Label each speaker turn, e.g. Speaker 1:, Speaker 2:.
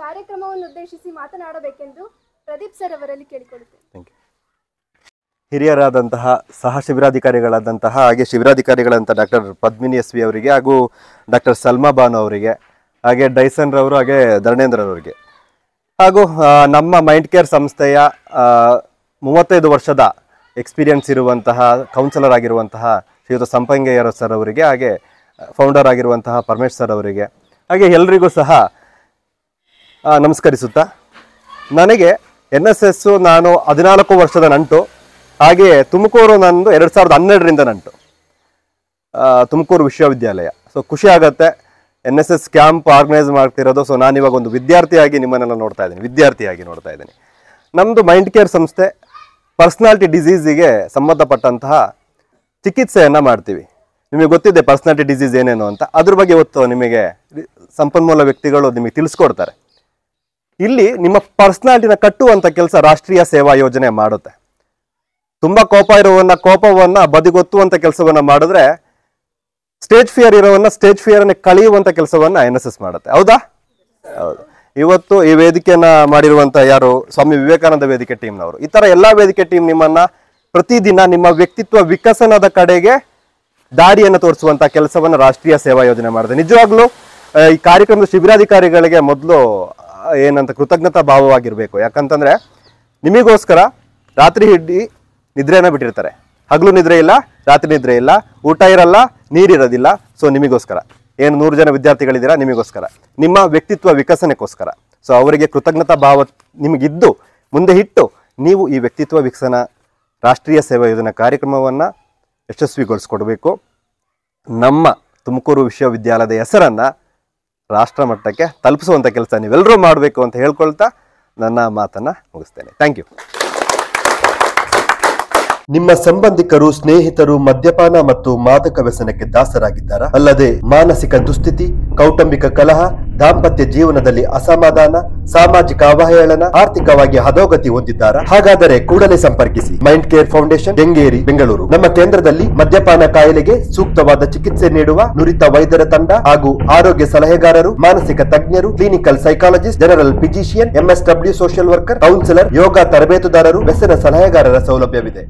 Speaker 1: ಕಾರ್ಯಕ್ರಮವನ್ನು ಉದ್ದೇಶಿಸಿ ಮಾತನಾಡಬೇಕೆಂದು ಪ್ರದೀಪ್ ಸರ್ ಅವರಲ್ಲಿ ಕೇಳಿಕೊಳ್ಳುತ್ತೇನೆ.
Speaker 2: ಹಿರಿಯರಾದಂತಹ ಸಹ ಶಿಬಿರಾಧಿಕಾರಿಗಳಾದಂತಹ ಹಾಗೆ ಶಿಬಿರಾಧಿಕಾರಿಗಳಂತ ಡಾಕ್ಟರ್ ಪದ್ಮಿನಿ ಎಸ್.ವಿ. ಅವರಿಗೆ ಹಾಗೂ ಡಾಕ್ಟರ್ ಸಲ್ಮಾ ಬಾನು ಅವರಿಗೆ ಹಾಗೆ ಡೈಸನ್ ರವರು ಹಾಗೆ ಧರ್ಣೇಂದ್ರ ಅವರಿಗೆ ಹಾಗೂ ನಮ್ಮ ಮೈಂಡ್ ಕೇರ್ ಸಂಸ್ಥೆಯ 35 ವರ್ಷದ ಎಕ್ಸ್ಪೀರಿಯನ್ಸ್ ಇರುವಂತಹ ಕೌನ್ಸಿಲರ್ ಆಗಿರುವಂತಹ ಶ್ರೀಯುತ ಸಂಪಂಗಯ್ಯ ಸರ್ ಅವರಿಗೆ ಹಾಗೆ ಫೌಂಡರ್ ಆಗಿರುವಂತಹ ಪರಮೇಶ್ ಸರ್ ಅವರಿಗೆ ಹಾಗೆ ಎಲ್ಲರಿಗೂ ಸಹ ನಮಸ್ಕರಿಸುತ್ತಾ, ನನಗೆ NSS ನಾನು 14 ವರ್ಷದ ನಂಟು. ಹಾಗೆ ತುಮಕೂರು ನಂದು 2012ರಿಂದ ನಂಟು, ತುಮಕೂರು ವಿಶ್ವವಿದ್ಯಾಲಯ. ಸೊ ಖುಷಿ ಆಗುತ್ತೆ NSS ಕ್ಯಾಂಪ್ ಆರ್ಗನೈಸ್ ಮಾಡ್ತಿರೋದು. ಸೊ ನಾನಿವಾಗ ಒಂದು ವಿದ್ಯಾರ್ಥಿಯಾಗಿ ನಿಮ್ಮನ್ನೆಲ್ಲ ನೋಡ್ತಾ ಇದ್ದೀನಿ. ನಮ್ಮದು ಮೈಂಡ್ ಕೇರ್ ಸಂಸ್ಥೆ ಪರ್ಸ್ನಾಲಿಟಿ ಡಿಸೀಸಿಗೆ ಸಂಬಂಧಪಟ್ಟಂತಹ ಚಿಕಿತ್ಸೆಯನ್ನು ಮಾಡ್ತೀವಿ. ನಿಮಗೆ ಗೊತ್ತಿದೆ ಪರ್ಸ್ನಾಲಿಟಿ ಡಿಸೀಸ್ ಏನೇನು ಅಂತ. ಅದ್ರ ಬಗ್ಗೆ ಇವತ್ತು ನಿಮಗೆ ಸಂಪನ್ಮೂಲ ವ್ಯಕ್ತಿಗಳು ನಿಮಗೆ ತಿಳಿಸ್ಕೊಡ್ತಾರೆ. ಇಲ್ಲಿ ನಿಮ್ಮ ಪರ್ಸ್ನಾಲಿಟಿನ ಕಟ್ಟುವಂಥ ಕೆಲಸ ರಾಷ್ಟ್ರೀಯ ಸೇವಾ ಯೋಜನೆ ಮಾಡುತ್ತೆ. ತುಂಬ ಕೋಪವನ್ನು ಬದಿಗೊತ್ತುವಂಥ ಕೆಲಸವನ್ನು ಮಾಡಿದ್ರೆ ಸ್ಟೇಜ್ ಫಿಯರ್ ಇರೋವನ್ನ ಸ್ಟೇಜ್ ಫಿಯರನ್ನು ಕಳೆಯುವಂಥ ಕೆಲಸವನ್ನು NSS ಮಾಡುತ್ತೆ. ಹೌದಾ? ಹೌದು. ಇವತ್ತು ಈ ವೇದಿಕೆಯನ್ನ ಮಾಡಿರುವಂಥ ಯಾರು ಸ್ವಾಮಿ ವಿವೇಕಾನಂದ ವೇದಿಕೆ ಟೀಮ್ನವರು, ಈ ಥರ ಎಲ್ಲ ವೇದಿಕೆ ಟೀಮ್ ನಿಮ್ಮನ್ನ ಪ್ರತಿದಿನ ನಿಮ್ಮ ವ್ಯಕ್ತಿತ್ವ ವಿಕಸನದ ಕಡೆಗೆ ದಾರಿಯನ್ನು ತೋರಿಸುವಂಥ ಕೆಲಸವನ್ನು ರಾಷ್ಟ್ರೀಯ ಸೇವಾ ಯೋಜನೆ ಮಾಡುತ್ತೆ. ನಿಜವಾಗ್ಲೂ ಈ ಕಾರ್ಯಕ್ರಮದ ಶಿಬಿರಾಧಿಕಾರಿಗಳಿಗೆ ಮೊದಲು ಏನಂತ ಕೃತಜ್ಞತಾ ಭಾವವಾಗಿರಬೇಕು. ಯಾಕಂತಂದ್ರೆ ನಿಮಗೋಸ್ಕರ ರಾತ್ರಿ ಹಿಡ್ಡಿ ನಿದ್ರೆಯನ್ನು ಬಿಟ್ಟಿರ್ತಾರೆ. ಹಗಲು ನಿದ್ರೆ ಇಲ್ಲ, ರಾತ್ರಿ ನಿದ್ರೆ ಇಲ್ಲ, ಊಟ ಇರಲ್ಲ, ನೀರಿರೋದಿಲ್ಲ. ಸೊ ನಿಮಗೋಸ್ಕರ ಏನು 100 ಜನ ವಿದ್ಯಾರ್ಥಿಗಳಿದ್ದೀರಾ, ನಿಮಗೋಸ್ಕರ, ನಿಮ್ಮ ವ್ಯಕ್ತಿತ್ವ ವಿಕಸನಕ್ಕೋಸ್ಕರ. ಸೊ ಅವರಿಗೆ ಕೃತಜ್ಞತಾ ಭಾವ ನಿಮಗಿದ್ದು ಮುಂದೆ ಇಟ್ಟು ನೀವು ಈ ವ್ಯಕ್ತಿತ್ವ ವಿಕಸನ ರಾಷ್ಟ್ರೀಯ ಸೇವಾ ಯೋಜನಾ ಕಾರ್ಯಕ್ರಮವನ್ನು ಯಶಸ್ವಿಗೊಳಿಸ್ಕೊಡ್ಬೇಕು. ನಮ್ಮ ತುಮಕೂರು ವಿಶ್ವವಿದ್ಯಾಲಯದ ಹೆಸರನ್ನು ರಾಷ್ಟ್ರ ಮಟ್ಟಕ್ಕೆ ತಲುಪಿಸುವಂಥ ಕೆಲಸ ನೀವೆಲ್ಲರೂ ಮಾಡಬೇಕು ಅಂತ ಹೇಳ್ಕೊಳ್ತಾ ನನ್ನ ಮಾತನ್ನು ಮುಗಿಸ್ತೇನೆ. Thank you.
Speaker 3: ನಿಮ್ಮ ಸಂಬಂಧಿಕರು ಸ್ನೇಹಿತರು ಮದ್ಯಪಾನ ಮತ್ತು ಮಾದಕ ವ್ಯಸನಕ್ಕೆ ದಾಸರಾಗಿದ್ದಾರಾ? ಅಲ್ಲದೆ ಮಾನಸಿಕ ದುಸ್ಥಿತಿ, ಕೌಟುಂಬಿಕ ಕಲಹ, ದಾಂಪತ್ಯ ಜೀವನದಲ್ಲಿ ಅಸಮಾಧಾನ, ಸಾಮಾಜಿಕ ಅವಹೇಳನ, ಆರ್ಥಿಕವಾಗಿ ಅಧೋಗತಿ ಹೊಂದಿದ್ದಾರಾ? ಹಾಗಾದರೆ ಕೂಡಲೇ ಸಂಪರ್ಕಿಸಿ mind care foundation, Kengeri, Bengaluru. ನಮ್ಮ ಕೇಂದ್ರದಲ್ಲಿ ಮದ್ಯಪಾನ ಕಾಯಿಲೆಗೆ ಸೂಕ್ತವಾದ ಚಿಕಿತ್ಸೆ ನೀಡುವ ನುರಿತ ವೈದ್ಯರ ತಂಡ ಹಾಗೂ ಆರೋಗ್ಯ ಸಲಹೆಗಾರರು, ಮಾನಸಿಕ ತಜ್ಞರು, clinical psychologist, general physician, MSW social worker, counsellor, yoga ತರಬೇತುದಾರರು, ವ್ಯಸನ ಸಲಹೆಗಾರರ ಸೌಲಭ್ಯವಿದೆ.